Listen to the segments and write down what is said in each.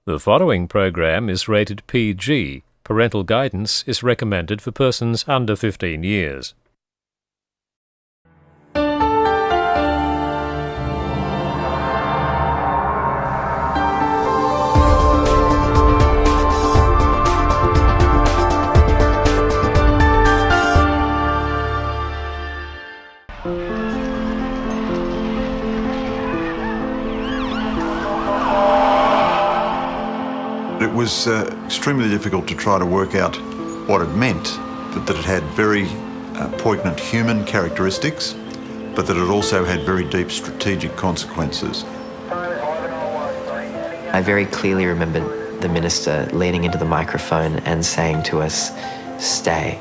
The following program is rated PG. Parental guidance is recommended for persons under 15 years. It was extremely difficult to try to work out what it meant, but that it had very poignant human characteristics, but that it also had very deep strategic consequences. I very clearly remember the minister leaning into the microphone and saying to us, "Stay,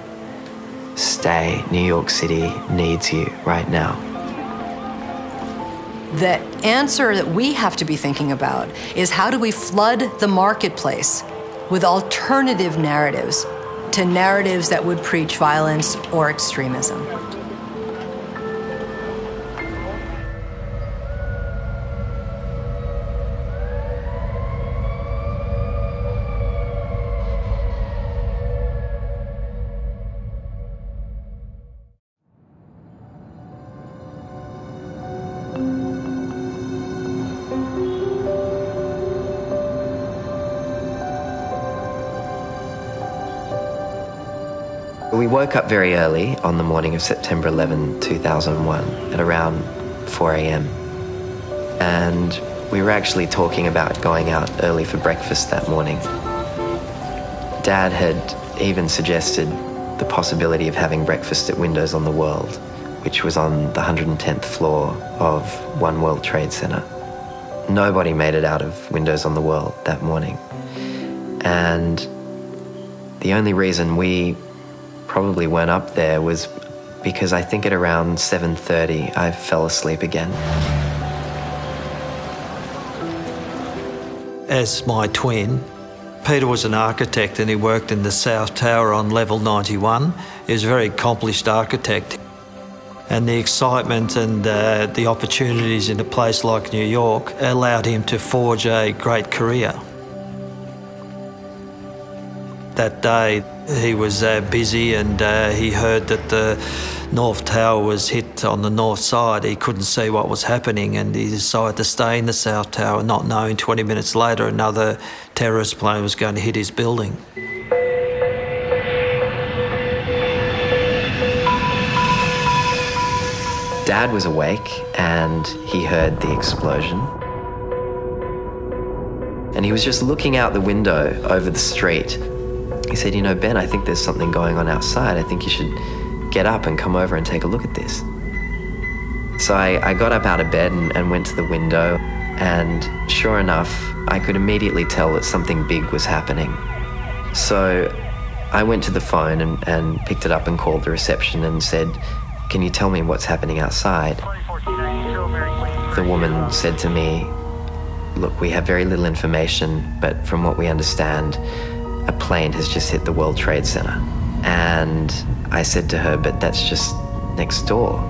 stay, New York City needs you right now." The answer that we have to be thinking about is how do we flood the marketplace with alternative narratives to narratives that would preach violence or extremism. We woke up very early on the morning of September 11, 2001, at around 4 a.m. And we were actually talking about going out early for breakfast that morning. Dad had even suggested the possibility of having breakfast at Windows on the World, which was on the 110th floor of One World Trade Center. Nobody made it out of Windows on the World that morning. And the only reason we probably weren't up there was because I think at around 7:30 I fell asleep again. As my twin, Peter was an architect and he worked in the South Tower on level 91. He was a very accomplished architect. And the excitement and the opportunities in a place like New York allowed him to forge a great career. That day he was busy and he heard that the North Tower was hit on the north side. He couldn't see what was happening and he decided to stay in the South Tower, not knowing 20 minutes later another terrorist plane was going to hit his building. Dad was awake and he heard the explosion. And he was just looking out the window over the street. He said, "You know, Ben, I think there's something going on outside. I think you should get up and come over and take a look at this." So I got up out of bed and went to the window, and sure enough, I could immediately tell that something big was happening. So I went to the phone and picked it up and called the reception and said, "Can you tell me what's happening outside?" The woman said to me, "Look, we have very little information, but from what we understand, a plane has just hit the World Trade Center." And I said to her, "But that's just next door."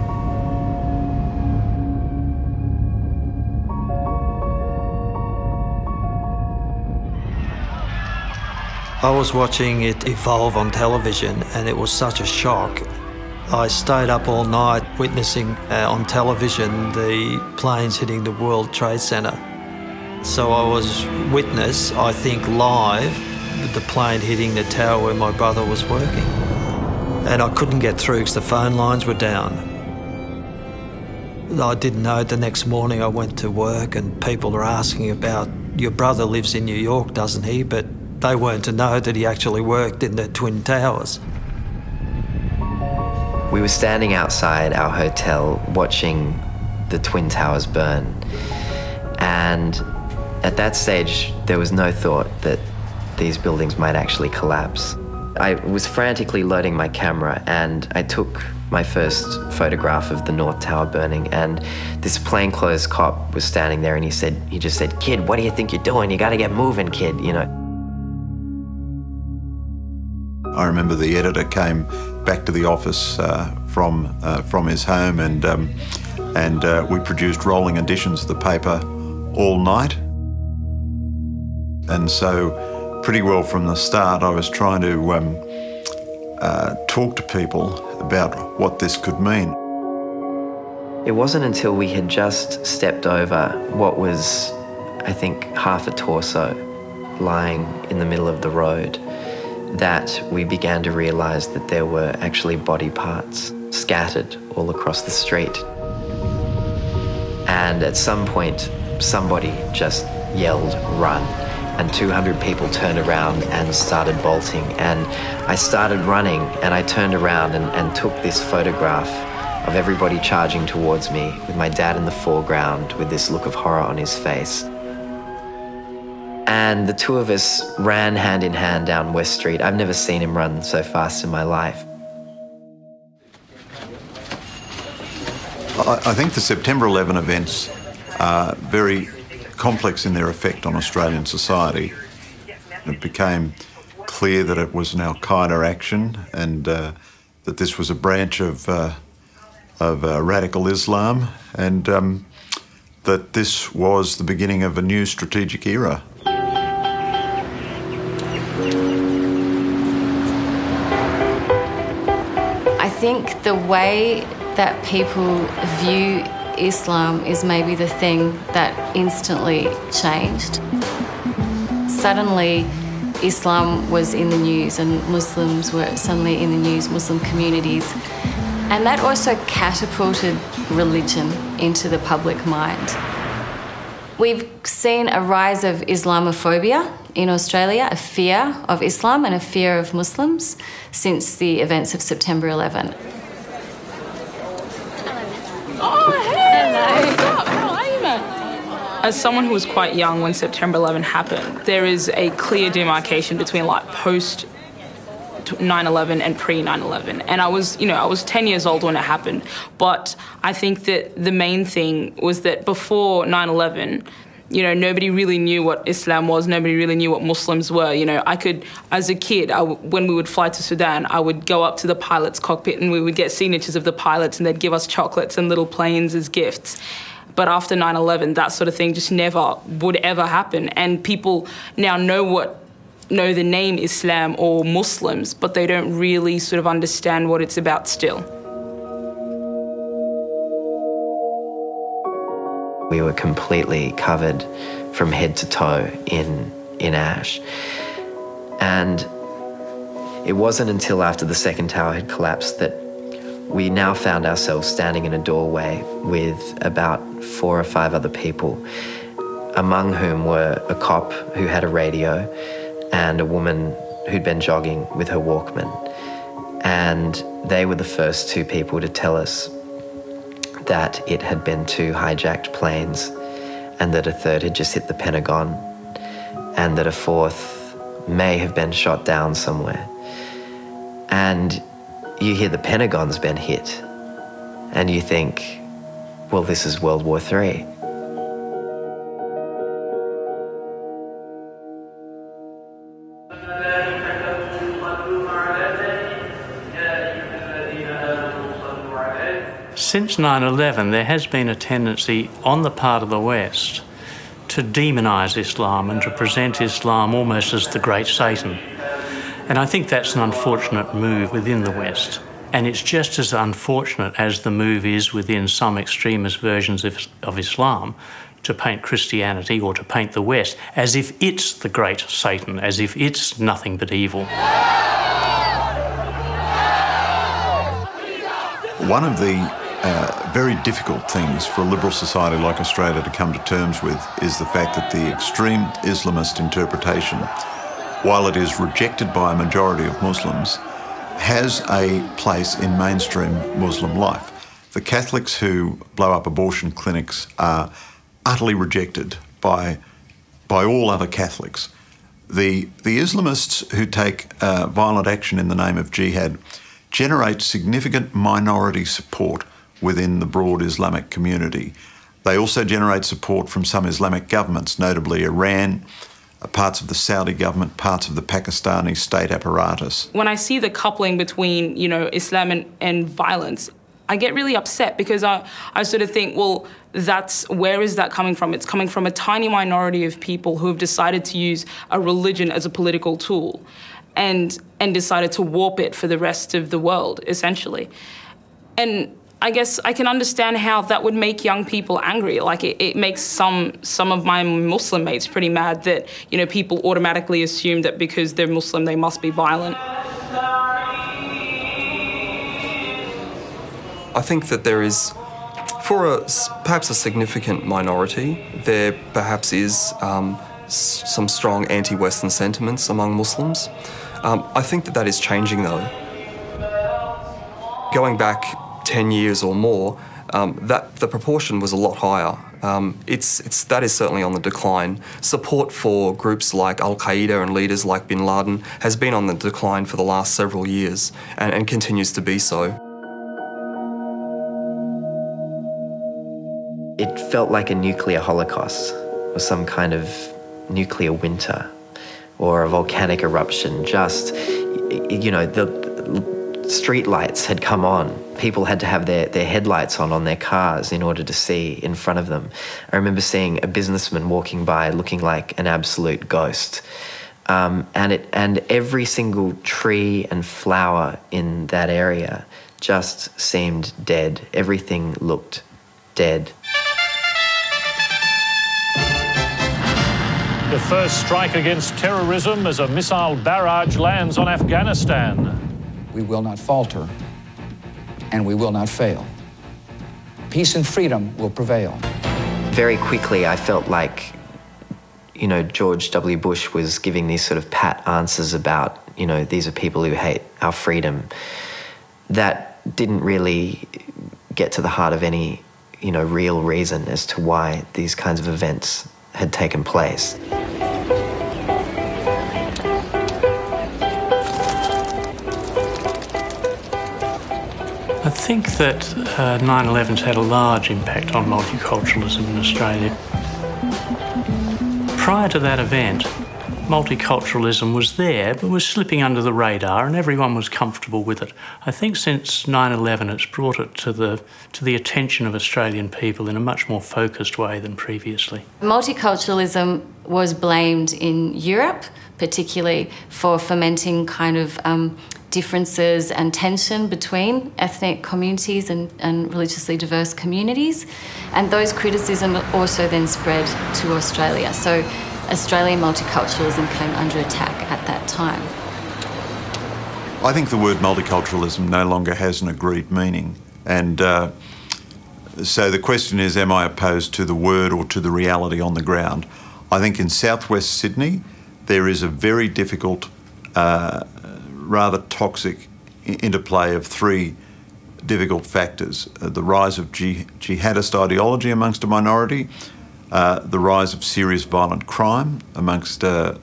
I was watching it evolve on television and it was such a shock. I stayed up all night witnessing on television the planes hitting the World Trade Center. So I was witness, I think live, the plane hitting the tower where my brother was working. And I couldn't get through because the phone lines were down. I didn't know. The next morning I went to work and people were asking about, "Your brother lives in New York, doesn't he?" But they weren't to know that he actually worked in the Twin Towers. We were standing outside our hotel watching the Twin Towers burn. And at that stage, there was no thought that these buildings might actually collapse. I was frantically loading my camera and I took my first photograph of the North Tower burning, and this plainclothes cop was standing there and he just said, "Kid, what do you think you're doing? You gotta get moving, kid," you know. I remember the editor came back to the office from his home and we produced rolling editions of the paper all night. And so pretty well from the start I was trying to talk to people about what this could mean. It wasn't until we had just stepped over what was, I think, half a torso lying in the middle of the road that we began to realise that there were actually body parts scattered all across the street. And at some point, somebody just yelled, "Run!" and 200 people turned around and started bolting. And I started running, and I turned around and took this photograph of everybody charging towards me, with my dad in the foreground with this look of horror on his face. And the two of us ran hand in hand down West Street. I've never seen him run so fast in my life. I think the September 11 events are very complex in their effect on Australian society. It became clear that it was an al-Qaeda action and that this was a branch of radical Islam, and that this was the beginning of a new strategic era. I think the way that people view Islam is maybe the thing that instantly changed. Suddenly, Islam was in the news and Muslims were suddenly in the news, Muslim communities. And that also catapulted religion into the public mind. We've seen a rise of Islamophobia in Australia, a fear of Islam and a fear of Muslims since the events of September 11. Oh, hey! Hello. How are you, man? As someone who was quite young when September 11 happened, there is a clear demarcation between like post 9/11 and pre 9/11, and I was 10 years old when it happened. But I think that the main thing was that before 9/11, nobody really knew what Islam was. Nobody really knew what Muslims were. I could, as a kid, when we would fly to Sudan, I would go up to the pilot's cockpit and we would get signatures of the pilots, and they'd give us chocolates and little planes as gifts. But after 9/11, that sort of thing just never would ever happen, and people now know the name Islam or Muslims, but they don't really sort of understand what it's about still. We were completely covered from head to toe in ash. And it wasn't until after the second tower had collapsed that we now found ourselves standing in a doorway with about 4 or 5 other people, among whom were a cop who had a radio and a woman who'd been jogging with her Walkman. And they were the first 2 people to tell us that it had been 2 hijacked planes and that a 3rd had just hit the Pentagon and that a 4th may have been shot down somewhere. And you hear the Pentagon's been hit and you think, well, this is World War III. Since 9/11, there has been a tendency on the part of the West to demonise Islam and to present Islam almost as the great Satan. And I think that's an unfortunate move within the West. And it's just as unfortunate as the move is within some extremist versions of Islam to paint Christianity or to paint the West as if it's the great Satan, as if it's nothing but evil. One of the very difficult things for a liberal society like Australia to come to terms with is the fact that the extreme Islamist interpretation, while it is rejected by a majority of Muslims, has a place in mainstream Muslim life. The Catholics who blow up abortion clinics are utterly rejected by all other Catholics. The Islamists who take violent action in the name of jihad generate significant minority support within the broad Islamic community. They also generate support from some Islamic governments, notably Iran, parts of the Saudi government, parts of the Pakistani state apparatus. When I see the coupling between, Islam and violence, I get really upset because I sort of think, well, where is that coming from? It's coming from a tiny minority of people who have decided to use a religion as a political tool and decided to warp it for the rest of the world, essentially. And I guess I can understand how that would make young people angry. Like it makes some of my Muslim mates pretty mad that, you know, people automatically assume that because they're Muslim they must be violent. I think that there is, for perhaps a significant minority, there perhaps is some strong anti-Western sentiments among Muslims. I think that is changing though. Going back 10 years or more, the proportion was a lot higher. That is certainly on the decline. Support for groups like Al-Qaeda and leaders like bin Laden has been on the decline for the last several years and continues to be so. It felt like a nuclear holocaust or some kind of nuclear winter or a volcanic eruption. Just, you know, the street lights had come on. People had to have their headlights on their cars in order to see in front of them. I remember seeing a businessman walking by looking like an absolute ghost. And every single tree and flower in that area just seemed dead. Everything looked dead. The first strike against terrorism as a missile barrage lands on Afghanistan. We will not falter, and we will not fail. Peace and freedom will prevail. Very quickly, I felt like, you know, George W. Bush was giving these sort of pat answers about, you know, these are people who hate our freedom. That didn't really get to the heart of any, you know, real reason as to why these kinds of events had taken place. I think that 9/11's had a large impact on multiculturalism in Australia. Prior to that event, multiculturalism was there, but was slipping under the radar and everyone was comfortable with it. I think since 9/11 it's brought it to the attention of Australian people in a much more focused way than previously. Multiculturalism was blamed in Europe, particularly for fomenting kind of differences and tension between ethnic communities and religiously diverse communities. And those criticisms also then spread to Australia. So Australian multiculturalism came under attack at that time. I think the word multiculturalism no longer has an agreed meaning. And so the question is, am I opposed to the word or to the reality on the ground? I think in southwest Sydney, there is a very difficult, rather toxic interplay of three difficult factors. The rise of jihadist ideology amongst a minority, the rise of serious violent crime amongst a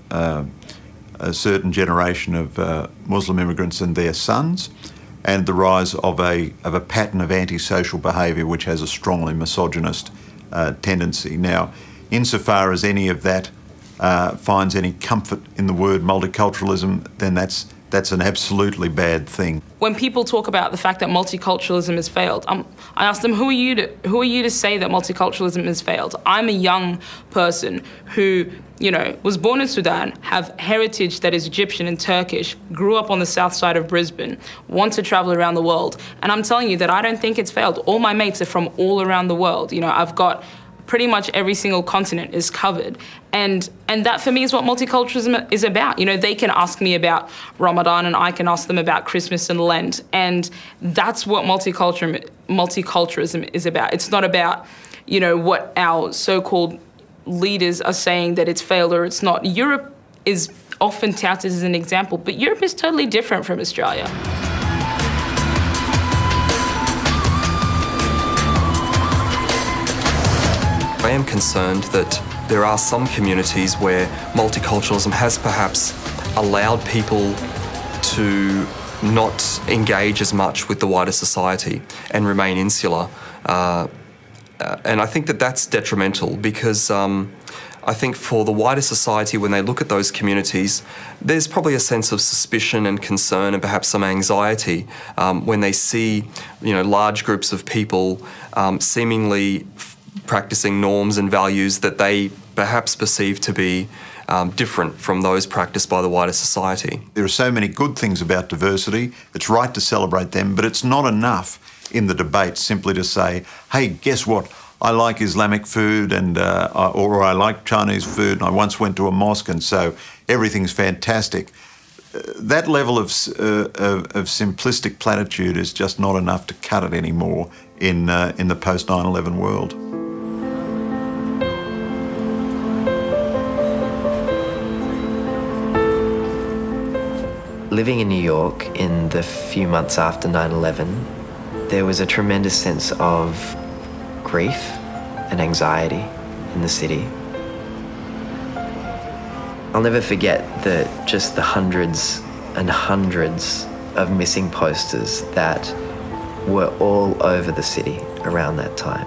certain generation of Muslim immigrants and their sons, and the rise of a pattern of antisocial behaviour which has a strongly misogynist tendency. Now, insofar as any of that finds any comfort in the word multiculturalism, then that's an absolutely bad thing. When people talk about the fact that multiculturalism has failed, I ask them, who are you to say that multiculturalism has failed? I'm a young person who, you know, was born in Sudan, have heritage that is Egyptian and Turkish, grew up on the south side of Brisbane, want to travel around the world, and I'm telling you that I don't think it's failed. All my mates are from all around the world. You know, I've got pretty much every single continent is covered. And that for me is what multiculturalism is about. You know, they can ask me about Ramadan and I can ask them about Christmas and Lent. And that's what multiculturalism is about. It's not about, you know, what our so-called leaders are saying that it's failed or it's not. Europe is often touted as an example, but Europe is totally different from Australia. I am concerned that there are some communities where multiculturalism has perhaps allowed people to not engage as much with the wider society and remain insular. And I think that that's detrimental because I think for the wider society, when they look at those communities, there's probably a sense of suspicion and concern and perhaps some anxiety when they see, large groups of people seemingly practicing norms and values that they perhaps perceive to be different from those practiced by the wider society. There are so many good things about diversity. It's right to celebrate them, but it's not enough in the debate simply to say, hey, guess what? I like Islamic food or I like Chinese food, and I once went to a mosque, and so everything's fantastic. That level of simplistic platitude is just not enough to cut it anymore in the post-9/11 world. Living in New York in the few months after 9/11, there was a tremendous sense of grief and anxiety in the city. I'll never forget just the hundreds and hundreds of missing posters that were all over the city around that time.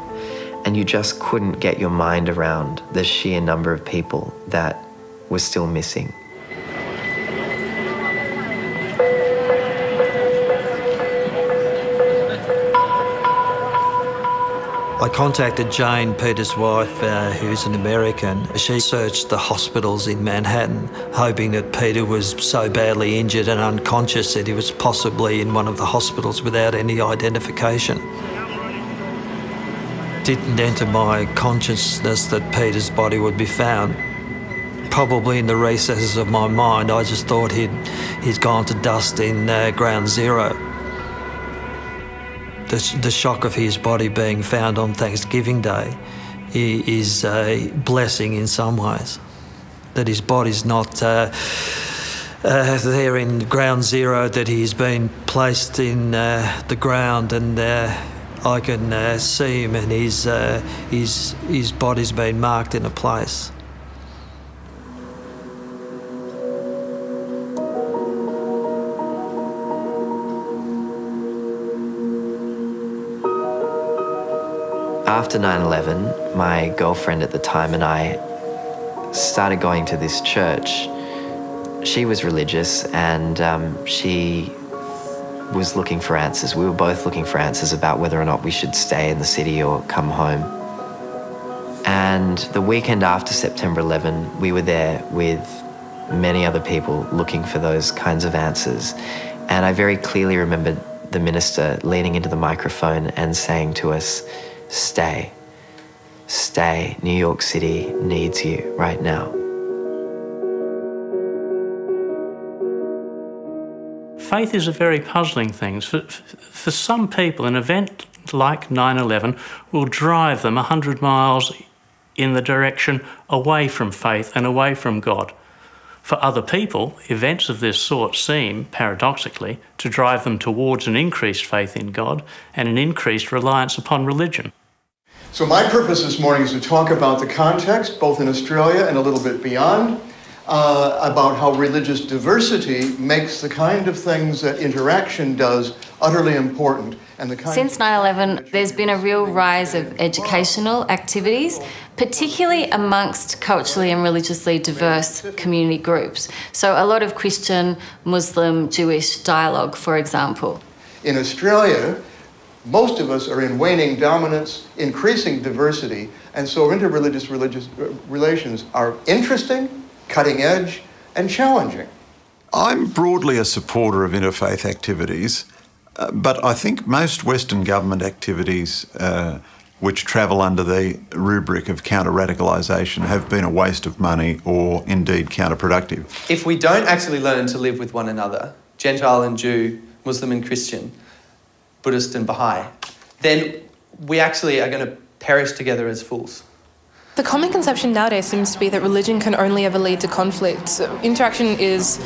And you just couldn't get your mind around the sheer number of people that were still missing. I contacted Jane, Peter's wife, who's an American. She searched the hospitals in Manhattan, hoping that Peter was so badly injured and unconscious that he was possibly in one of the hospitals without any identification. Didn't enter my consciousness that Peter's body would be found. Probably in the recesses of my mind, I just thought he'd gone to dust in Ground Zero. The shock of his body being found on Thanksgiving Day is a blessing in some ways. That his body's not there in Ground Zero, that he's been placed in the ground, and I can see him, and his body's been marked in a place. After 9/11, my girlfriend at the time and I started going to this church. She was religious, and she was looking for answers. We were both looking for answers about whether or not we should stay in the city or come home. And the weekend after September 11, we were there with many other people looking for those kinds of answers. And I very clearly remember the minister leaning into the microphone and saying to us, "Stay. Stay. New York City needs you right now." Faith is a very puzzling thing. For some people, an event like 9/11 will drive them 100 miles in the direction away from faith and away from God. For other people, events of this sort seem, paradoxically, to drive them towards an increased faith in God and an increased reliance upon religion. So my purpose this morning is to talk about the context, both in Australia and a little bit beyond, about how religious diversity makes the kind of things that interaction does utterly important. And the kind Since 9/11, there's been a real rise of educational activities, particularly amongst culturally and religiously diverse community groups. So a lot of Christian, Muslim, Jewish dialogue, for example. In Australia, most of us are in waning dominance, increasing diversity, and so interreligious relations are interesting, cutting edge, and challenging. I'm broadly a supporter of interfaith activities, but I think most Western government activities which travel under the rubric of counter-radicalisation have been a waste of money or indeed counterproductive. If we don't actually learn to live with one another, Gentile and Jew, Muslim and Christian, Buddhist and Baha'i, then we actually are going to perish together as fools. The common conception nowadays seems to be that religion can only ever lead to conflict. So interaction is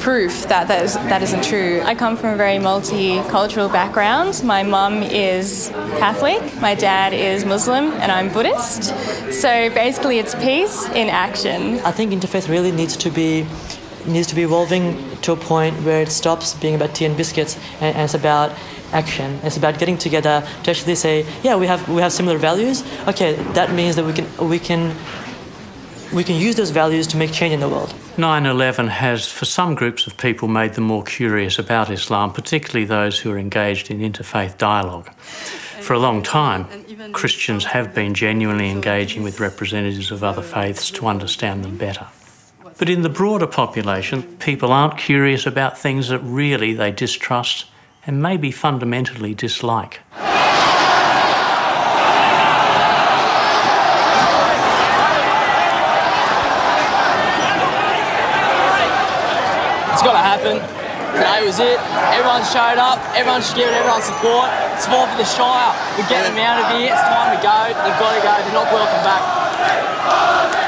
proof that that isn't true. I come from a very multicultural background. My mum is Catholic, my dad is Muslim, and I'm Buddhist. So basically it's peace in action. I think interfaith really needs to be evolving to a point where it stops being about tea and biscuits and it's about action. It's about getting together to actually say, yeah, we have similar values. Okay, that means that we can we can use those values to make change in the world. 9/11 has, for some groups of people, made them more curious about Islam, particularly those who are engaged in interfaith dialogue. For a long time, Christians have been genuinely engaging with representatives of other faiths to understand them better. But in the broader population, people aren't curious about things that really they distrust and maybe fundamentally dislike. It's got to happen. Today was it. Everyone showed up. Everyone's giving everyone support. It's for the Shire. We're getting them out of here. It's time to go. They've got to go. They're not welcome back.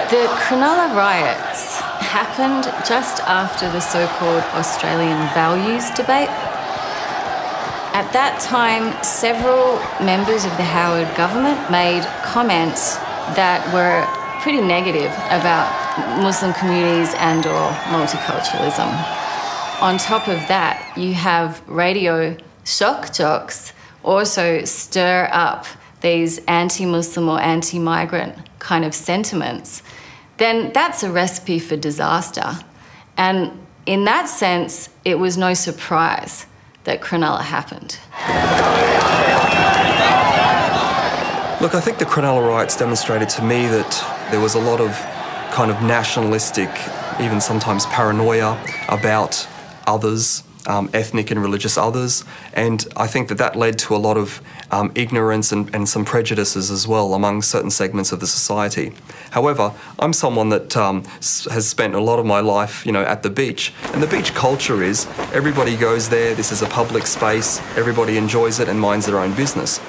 The Cronulla riots happened just after the so-called Australian values debate. At that time, several members of the Howard government made comments that were pretty negative about Muslim communities and or multiculturalism. On top of that, you have radio shock jocks also stir up these anti-Muslim or anti-migrant kind of sentiments. Then that's a recipe for disaster. And in that sense, it was no surprise that Cronulla happened. Look, I think the Cronulla riots demonstrated to me that there was a lot of kind of nationalistic, even sometimes paranoia about others, ethnic and religious others, and I think that led to a lot of ignorance and some prejudices as well among certain segments of the society. However, I'm someone that has spent a lot of my life, at the beach, and the beach culture is everybody goes there, this is a public space, everybody enjoys it and minds their own business.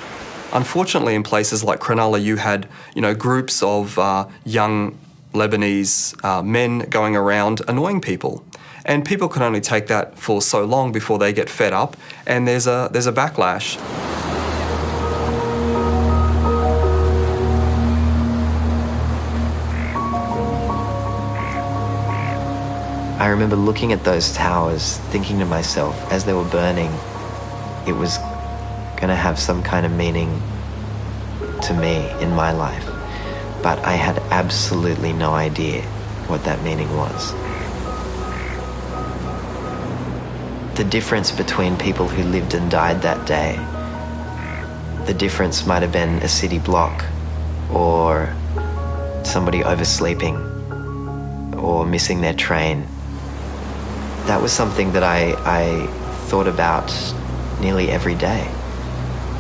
Unfortunately, in places like Cronulla, you had, groups of young Lebanese men going around annoying people. And people can only take that for so long before they get fed up, and there's a backlash. I remember looking at those towers, thinking to myself, as they were burning, it was going to have some kind of meaning to me in my life. But I had absolutely no idea what that meaning was. The difference between people who lived and died that day, the difference might have been a city block or somebody oversleeping or missing their train. That was something that I thought about nearly every day,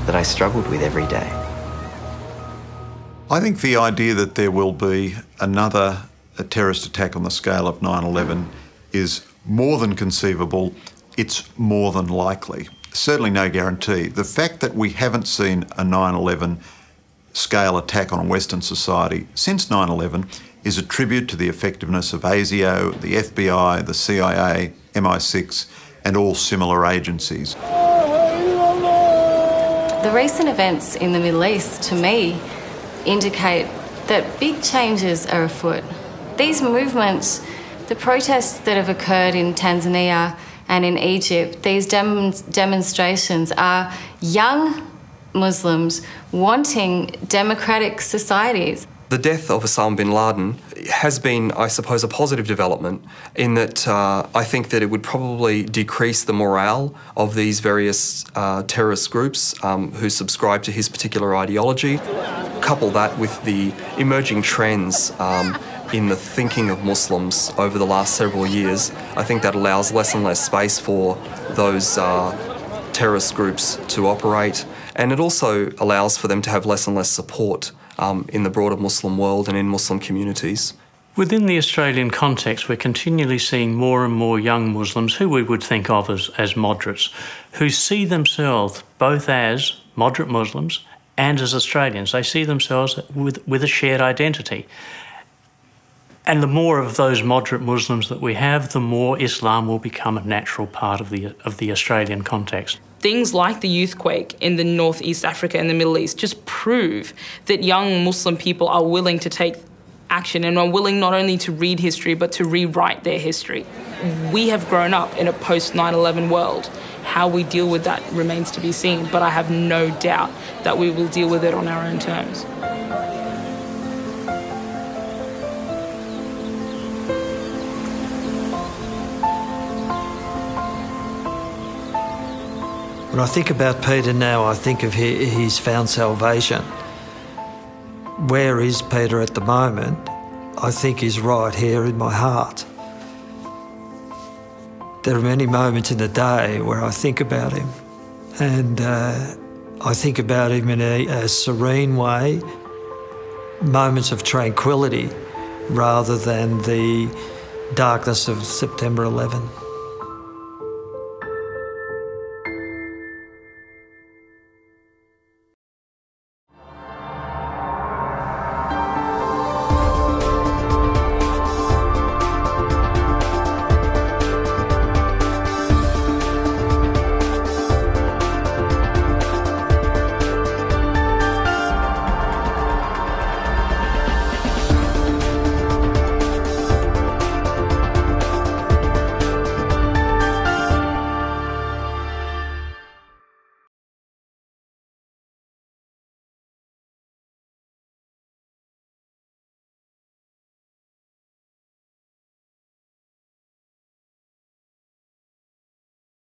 that I struggled with every day. I think the idea that there will be another terrorist attack on the scale of 9/11 is more than conceivable. It's more than likely. Certainly no guarantee. The fact that we haven't seen a 9/11 scale attack on a Western society since 9/11 is a tribute to the effectiveness of ASIO, the FBI, the CIA, MI6, and all similar agencies. The recent events in the Middle East, to me, indicate that big changes are afoot. These movements, the protests that have occurred in Tanzania and in Egypt, these demonstrations are young Muslims wanting democratic societies. The death of Osama bin Laden has been, I suppose, a positive development in that I think that it would probably decrease the morale of these various terrorist groups who subscribe to his particular ideology. Couple that with the emerging trends in the thinking of Muslims over the last several years, I think that allows less and less space for those terrorist groups to operate, and it also allows for them to have less and less support in the broader Muslim world and in Muslim communities. Within the Australian context, we're continually seeing more and more young Muslims who we would think of as moderates, who see themselves both as moderate Muslims and as Australians. They see themselves with a shared identity. And the more of those moderate Muslims that we have, the more Islam will become a natural part of the Australian context. Things like the youthquake in the North East Africa and the Middle East just prove that young Muslim people are willing to take action and are willing not only to read history but to rewrite their history. We have grown up in a post-9/11 world. How we deal with that remains to be seen, but I have no doubt that we will deal with it on our own terms. When I think about Peter now, I think of he's found salvation. Where is Peter at the moment? I think he's right here in my heart. There are many moments in the day where I think about him, and I think about him in a serene way, moments of tranquility rather than the darkness of September 11.